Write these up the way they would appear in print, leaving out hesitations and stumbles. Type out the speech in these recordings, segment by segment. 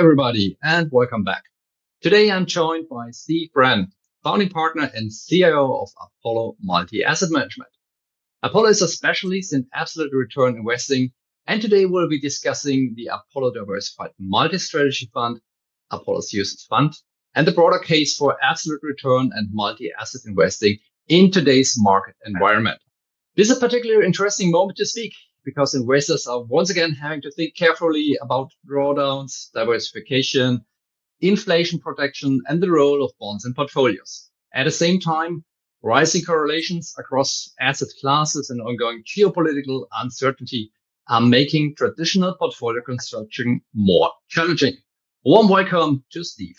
everybody, and welcome back. Today, I'm joined by Steve Brann, founding partner and CIO of Apollo Multi-Asset Management. Apollo is a specialist in absolute return investing, and today we'll be discussing the Apollo Diversified Multi-Strategy Fund, Apollo's UCITS Fund, and the broader case for absolute return and multi-asset investing in today's market environment. This is a particularly interesting moment to speak, because investors are once again having to think carefully about drawdowns, diversification, inflation protection, and the role of bonds in portfolios. At the same time, rising correlations across asset classes and ongoing geopolitical uncertainty are making traditional portfolio construction more challenging. Warm welcome to Steve.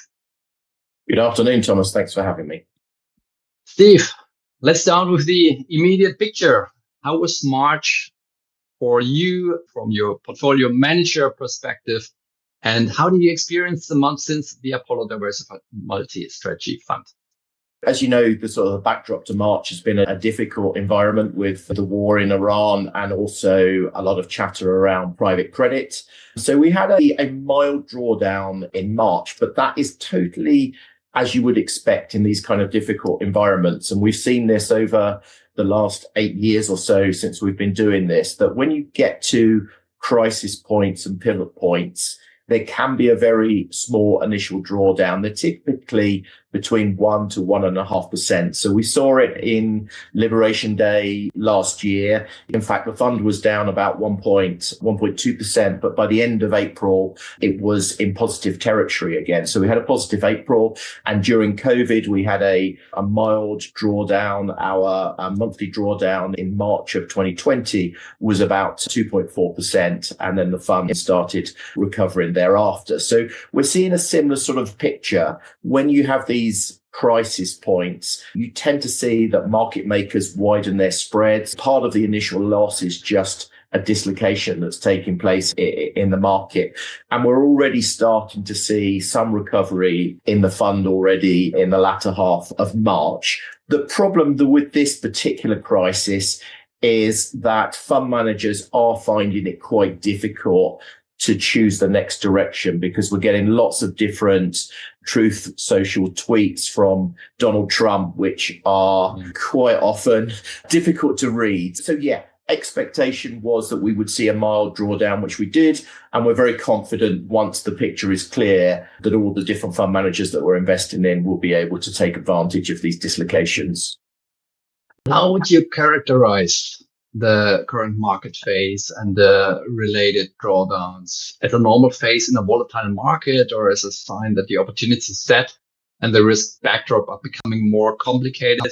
Good afternoon, Thomas. Thanks for having me. Steve, let's start with the immediate picture. How was March for you from your portfolio manager perspective? And how did you experience the month since the Apollo Diversified Multi-Strategy Fund? As you know, the sort of backdrop to March has been a difficult environment with the war in Iran and also a lot of chatter around private credit. So we had a mild drawdown in March, but that is totally as you would expect in these kind of difficult environments. And we've seen this over the last 8 years or so since we've been doing this, that when you get to crisis points and pivot points, there can be a very small initial drawdown. They're typically between 1 to 1.5%. So we saw it in Liberation Day last year. In fact, the fund was down about 1.2%, but by the end of April, it was in positive territory again. So we had a positive April, and during COVID, we had a mild drawdown. Our monthly drawdown in March of 2020 was about 2.4%, and then the fund started recovering thereafter. So we're seeing a similar sort of picture. When you have these crisis points, you tend to see that market makers widen their spreads. Part of the initial loss is just a dislocation that's taking place in the market. And we're already starting to see some recovery in the fund already in the latter half of March. The problem with this particular crisis is that fund managers are finding it quite difficult to choose the next direction, because we're getting lots of different Truth Social tweets from Donald Trump, which are quite often difficult to read. So yeah, expectation was that we would see a mild drawdown, which we did. And we're very confident once the picture is clear that all the different fund managers that we're investing in will be able to take advantage of these dislocations. How would you characterize the current market phase and the related drawdowns as a normal phase in a volatile market, or as a sign that the opportunity set and the risk backdrop are becoming more complicated?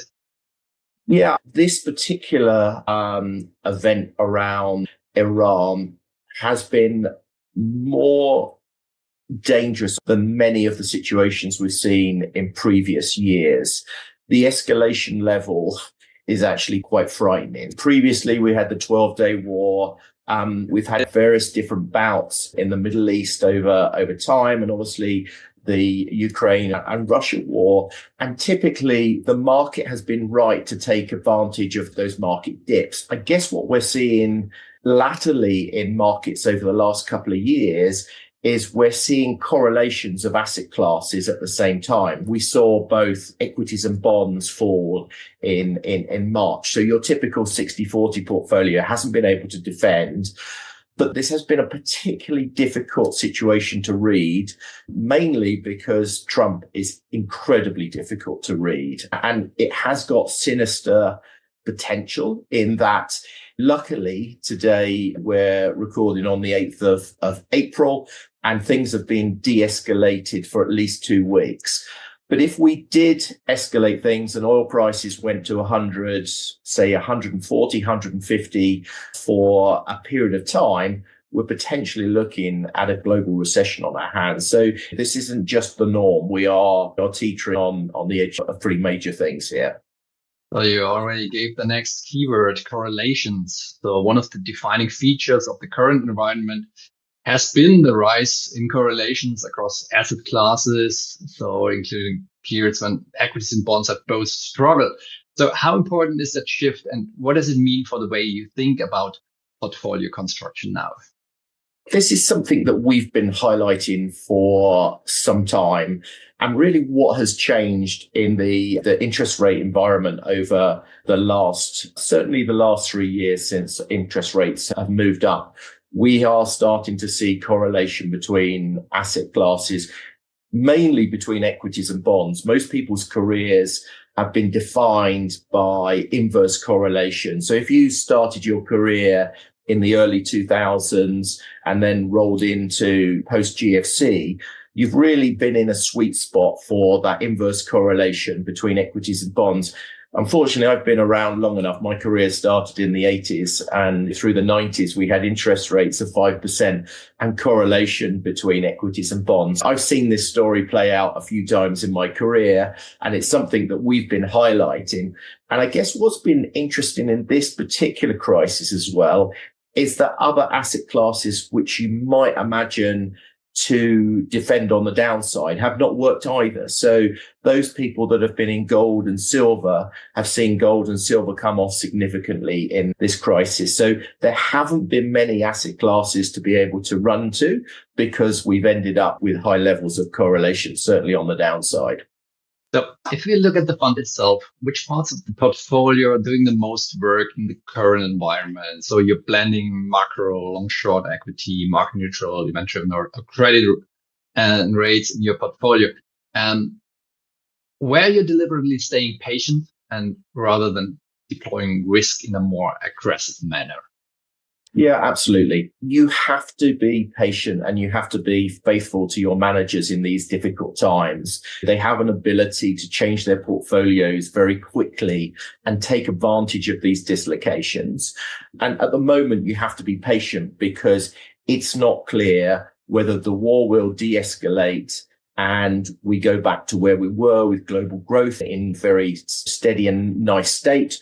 Yeah, this particular event around Iran has been more dangerous than many of the situations we've seen in previous years. The escalation level is actually quite frightening. Previously, we had the 12-day war. We've had various different bouts in the Middle East over time, and obviously the Ukraine and Russia war. And typically, the market has been right to take advantage of those market dips. I guess what we're seeing latterly in markets over the last couple of years is we're seeing correlations of asset classes at the same time. We saw both equities and bonds fall in March. So your typical 60-40 portfolio hasn't been able to defend. But this has been a particularly difficult situation to read, mainly because Trump is incredibly difficult to read. And it has got sinister potential in that, luckily, today we're recording on the 8th of April, and things have been de-escalated for at least 2 weeks. But if we did escalate things and oil prices went to 100, say 140, 150 for a period of time, we're potentially looking at a global recession on our hands. So this isn't just the norm. We are teetering on the edge of pretty major things here. Well, you already gave the next keyword, correlations. So one of the defining features of the current environment has been the rise in correlations across asset classes, so including periods when equities and bonds have both struggled. So how important is that shift, and what does it mean for the way you think about portfolio construction now? This is something that we've been highlighting for some time. And really what has changed in the interest rate environment over certainly the last 3 years since interest rates have moved up, we are starting to see correlation between asset classes, mainly between equities and bonds. Most people's careers have been defined by inverse correlation. So if you started your career in the early 2000s and then rolled into post GFC, you've really been in a sweet spot for that inverse correlation between equities and bonds. Unfortunately, I've been around long enough. My career started in the 80s, and through the 90s, we had interest rates of 5% and correlation between equities and bonds. I've seen this story play out a few times in my career, and it's something that we've been highlighting. And I guess what's been interesting in this particular crisis as well is that other asset classes, which you might imagine to defend on the downside, have not worked either. So those people that have been in gold and silver have seen gold and silver come off significantly in this crisis. So there haven't been many asset classes to be able to run to because we've ended up with high levels of correlation, certainly on the downside. So if we look at the fund itself, which parts of the portfolio are doing the most work in the current environment? So you're blending macro, long, short equity, market neutral, event-driven or credit and rates in your portfolio. Where you're deliberately staying patient and rather than deploying risk in a more aggressive manner. Yeah, absolutely. You have to be patient and you have to be faithful to your managers in these difficult times. They have an ability to change their portfolios very quickly and take advantage of these dislocations. And at the moment, you have to be patient because it's not clear whether the war will de-escalate and we go back to where we were with global growth in very steady and nice state,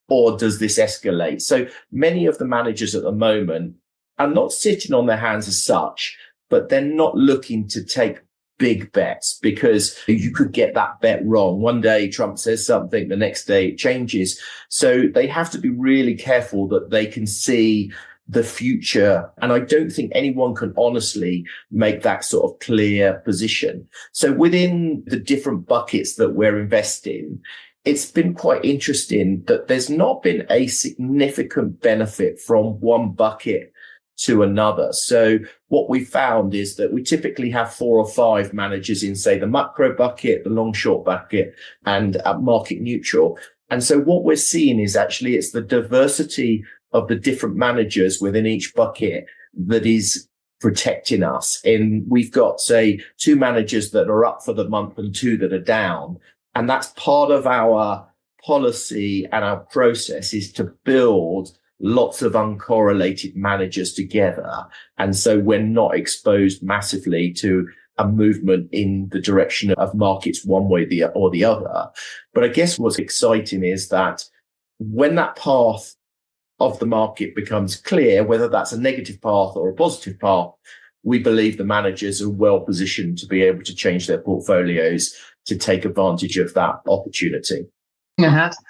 or does this escalate? So many of the managers at the moment are not sitting on their hands as such, but they're not looking to take big bets because you could get that bet wrong. One day Trump says something, the next day it changes. So they have to be really careful that they can see the future. And I don't think anyone can honestly make that sort of clear position. So within the different buckets that we're investing, it's been quite interesting that there's not been a significant benefit from one bucket to another. So what we found is that we typically have 4 or 5 managers in, say, the macro bucket, the long short bucket, and market neutral. And so what we're seeing is actually it's the diversity of the different managers within each bucket that is protecting us. And we've got, say, 2 managers that are up for the month and 2 that are down. And that's part of our policy and our process is to build lots of uncorrelated managers together. And so we're not exposed massively to a movement in the direction of markets one way or the other. But I guess what's exciting is that when that path of the market becomes clear, whether that's a negative path or a positive path, we believe the managers are well positioned to be able to change their portfolios to take advantage of that opportunity.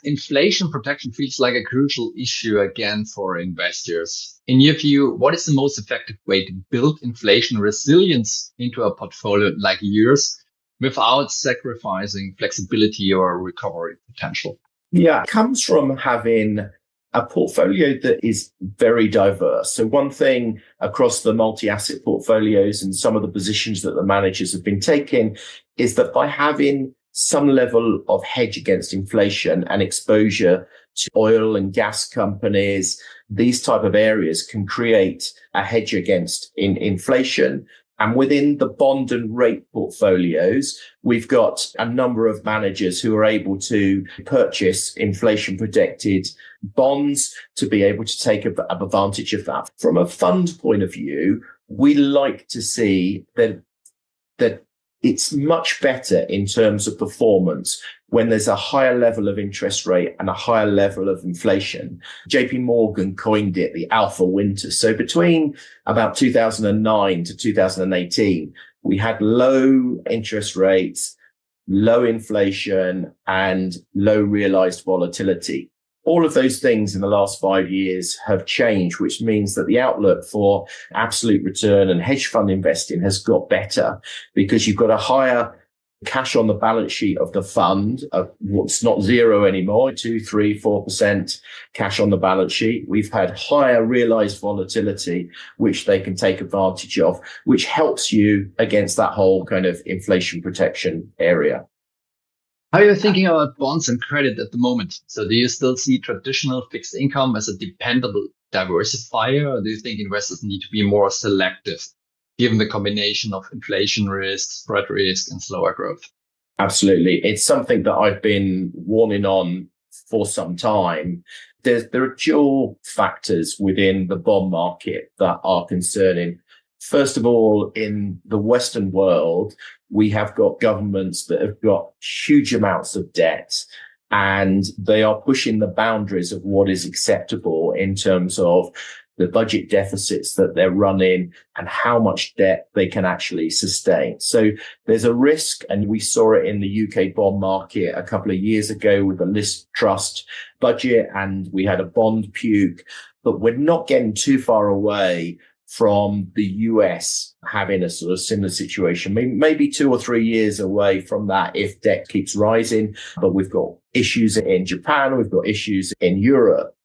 Inflation protection feels like a crucial issue again for investors. In your view, what is the most effective way to build inflation resilience into a portfolio like yours without sacrificing flexibility or recovery potential? Yeah, it comes from having a portfolio that is very diverse. So one thing across the multi-asset portfolios and some of the positions that the managers have been taking is that by having some level of hedge against inflation and exposure to oil and gas companies, these type of areas can create a hedge against inflation. And within the bond and rate portfolios, we've got a number of managers who are able to purchase inflation protected bonds to be able to take advantage of that. From a fund point of view, we like to see that it's much better in terms of performance when there's a higher level of interest rate and a higher level of inflation. JP Morgan coined it the alpha winter. So between about 2009 to 2018, we had low interest rates, low inflation, and low realized volatility. all of those things in the last 5 years have changed, which means that the outlook for absolute return and hedge fund investing has got better because you've got a higher cash on the balance sheet of the fund. It's not zero anymore, 2, 3, 4% cash on the balance sheet. We've had higher realized volatility, which they can take advantage of, which helps you against that whole kind of inflation protection area. How are you thinking about bonds and credit at the moment? So do you still see traditional fixed income as a dependable diversifier, or do you think investors need to be more selective given the combination of inflation risk, spread risk, and slower growth? Absolutely. It's something that I've been warning on for some time. There are dual factors within the bond market that are concerning. First of all, in the Western world, we have got governments that have got huge amounts of debt, and they are pushing the boundaries of what is acceptable in terms of the budget deficits that they're running and how much debt they can actually sustain. So there's a risk, and we saw it in the UK bond market a couple of years ago with the Liz Trust budget, and we had a bond puke, but we're not getting too far away from the US having a sort of similar situation, maybe 2 or 3 years away from that if debt keeps rising. But we've got issues in Japan, we've got issues in Europe.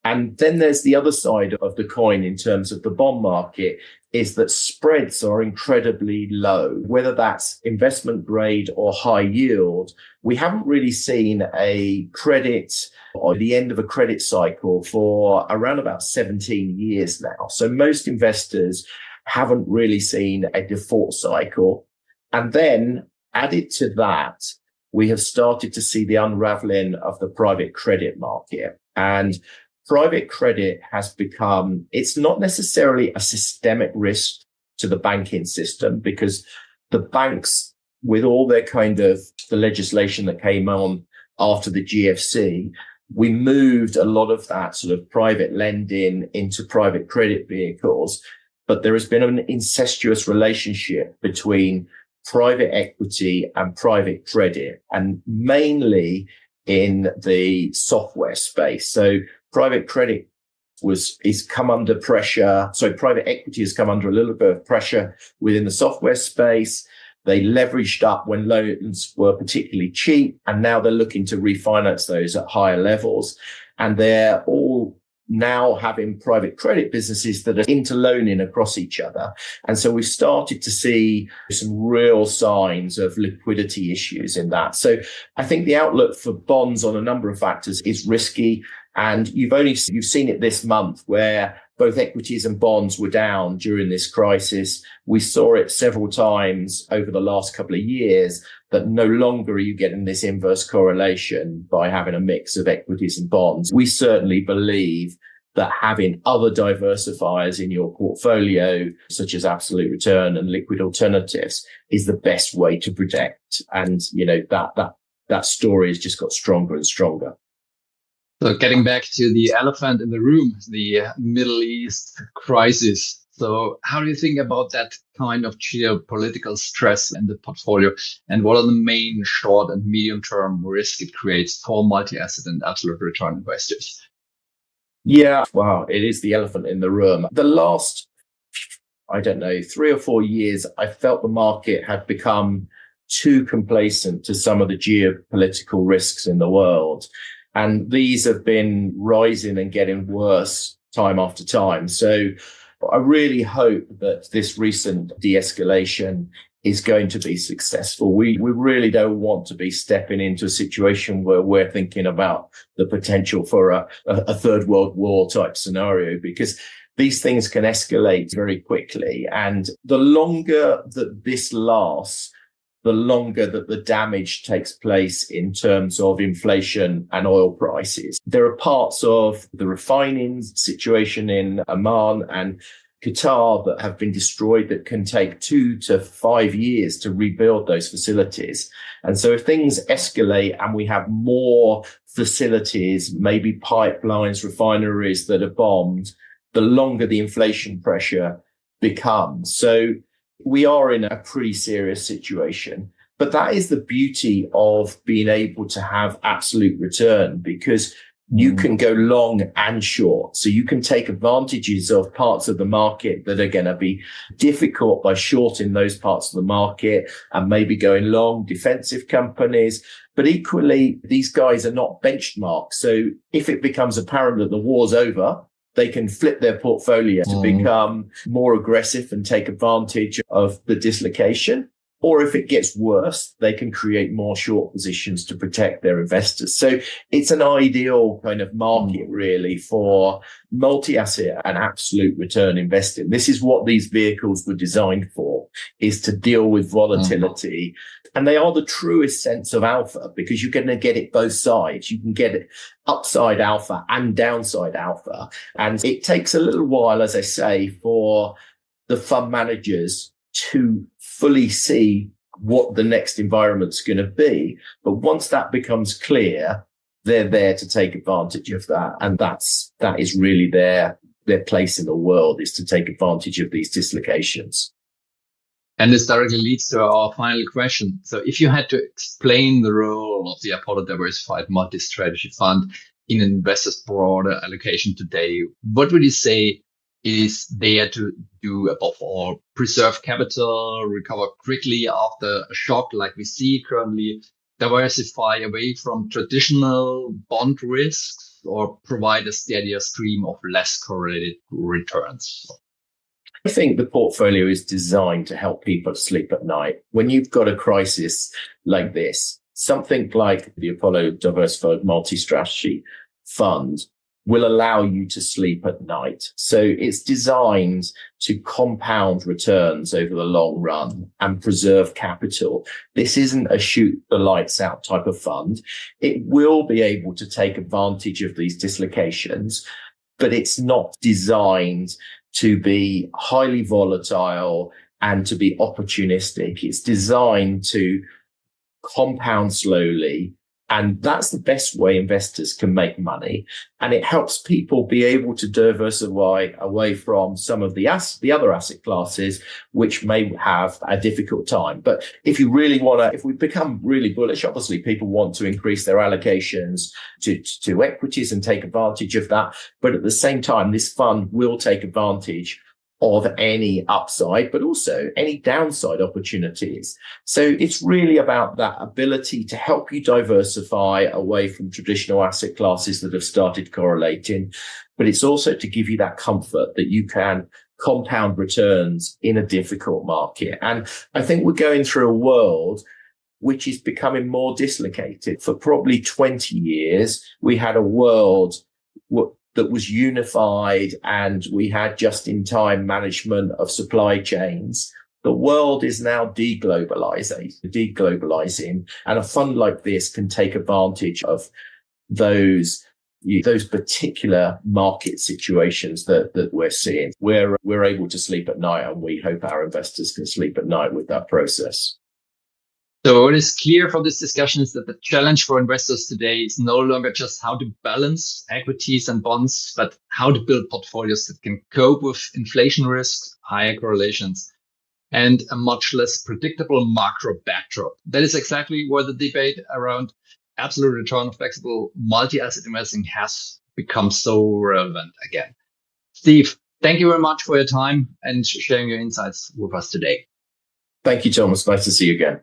And then there's the other side of the coin in terms of the bond market is that spreads are incredibly low, whether that's investment grade or high yield. We haven't really seen a credit or the end of a credit cycle for around about 17 years now. So most investors haven't really seen a default cycle. And then added to that, we have started to see the unraveling of the private credit market. And private credit has become, it's not necessarily a systemic risk to the banking system because the banks, with all their kind of the legislation that came on after the GFC, we moved a lot of that sort of private lending into private credit vehicles. But there has been an incestuous relationship between private equity and private credit, and mainly in the software space. So private credit is come under pressure. So private equity has come under a little bit of pressure within the software space. They leveraged up when loans were particularly cheap, and now they're looking to refinance those at higher levels. And they're all now having private credit businesses that are interloaning across each other. And so we've started to see some real signs of liquidity issues in that. So I think the outlook for bonds on a number of factors is risky. And you've seen it this month where both equities and bonds were down during this crisis. We saw it several times over the last couple of years that no longer are you getting this inverse correlation by having a mix of equities and bonds. We certainly believe that having other diversifiers in your portfolio, such as absolute return and liquid alternatives, is the best way to protect. And, you know, that story has just got stronger and stronger. So getting back to the elephant in the room, the Middle East crisis. So how do you think about that kind of geopolitical stress in the portfolio? And what are the main short and medium-term risks it creates for multi-asset and absolute return investors? Yeah, wow, it is the elephant in the room. The last, 3 or 4 years, I felt the market had become too complacent to some of the geopolitical risks in the world. And these have been rising and getting worse time after time. So I really hope that this recent de-escalation is going to be successful. We really don't want to be stepping into a situation where we're thinking about the potential for a third world war type scenario, because these things can escalate very quickly. And the longer that this lasts, the longer that the damage takes place in terms of inflation and oil prices. There are parts of the refining situation in Oman and Qatar that have been destroyed that can take 2 to 5 years to rebuild those facilities. And so if things escalate and we have more facilities, maybe pipelines, refineries that are bombed, the longer the inflation pressure becomes. So we are in a pretty serious situation. But that is the beauty of being able to have absolute return, because You can go long and short. So you can take advantages of parts of the market that are going to be difficult by shorting those parts of the market and maybe going long defensive companies. But equally, these guys are not benchmarked. So if it becomes apparent that the war's over, they can flip their portfolio to become more aggressive and take advantage of the dislocation. Or if it gets worse, they can create more short positions to protect their investors. So it's an ideal kind of market really for multi-asset and absolute return investing. This is what these vehicles were designed for, is to deal with volatility. And they are the truest sense of alpha because you're going to get it both sides. You can get it upside alpha and downside alpha. And it takes a little while, as I say, for the fund managers to fully see what the next environment's going to be. But once that becomes clear, they're there to take advantage of that. And that is really their place in the world, is to take advantage of these dislocations. And this directly leads to our final question. So if you had to explain the role of the Apollo Diversified Multi-Strategy Fund in an investor's broader allocation today, what would you say is there to do above all? Preserve capital, recover quickly after a shock like we see currently, diversify away from traditional bond risks, or provide a steadier stream of less correlated returns? I think the portfolio is designed to help people sleep at night. When you've got a crisis like this, something like the Apollo Diversified Multi-Strategy Fund will allow you to sleep at night. So it's designed to compound returns over the long run and preserve capital. This isn't a shoot the lights out type of fund. It will be able to take advantage of these dislocations, but it's not designed to be highly volatile and to be opportunistic. It's designed to compound slowly. And that's the best way investors can make money. And it helps people be able to diversify away from some of the other asset classes, which may have a difficult time. But if you really if we become really bullish, obviously people want to increase their allocations to equities and take advantage of that. But at the same time, this fund will take advantage of any upside, but also any downside opportunities. So it's really about that ability to help you diversify away from traditional asset classes that have started correlating. But it's also to give you that comfort that you can compound returns in a difficult market. And I think we're going through a world which is becoming more dislocated. For probably 20 years, we had a world that was unified and we had just-in-time management of supply chains. The world is now deglobalizing, and a fund like this can take advantage of those particular market situations that we're seeing. We're able to sleep at night, and we hope our investors can sleep at night with that process. So what is clear from this discussion is that the challenge for investors today is no longer just how to balance equities and bonds, but how to build portfolios that can cope with inflation risks, higher correlations, and a much less predictable macro backdrop. That is exactly where the debate around absolute return of flexible multi-asset investing has become so relevant again. Steve, thank you very much for your time and sharing your insights with us today. Thank you, Thomas. Nice to see you again.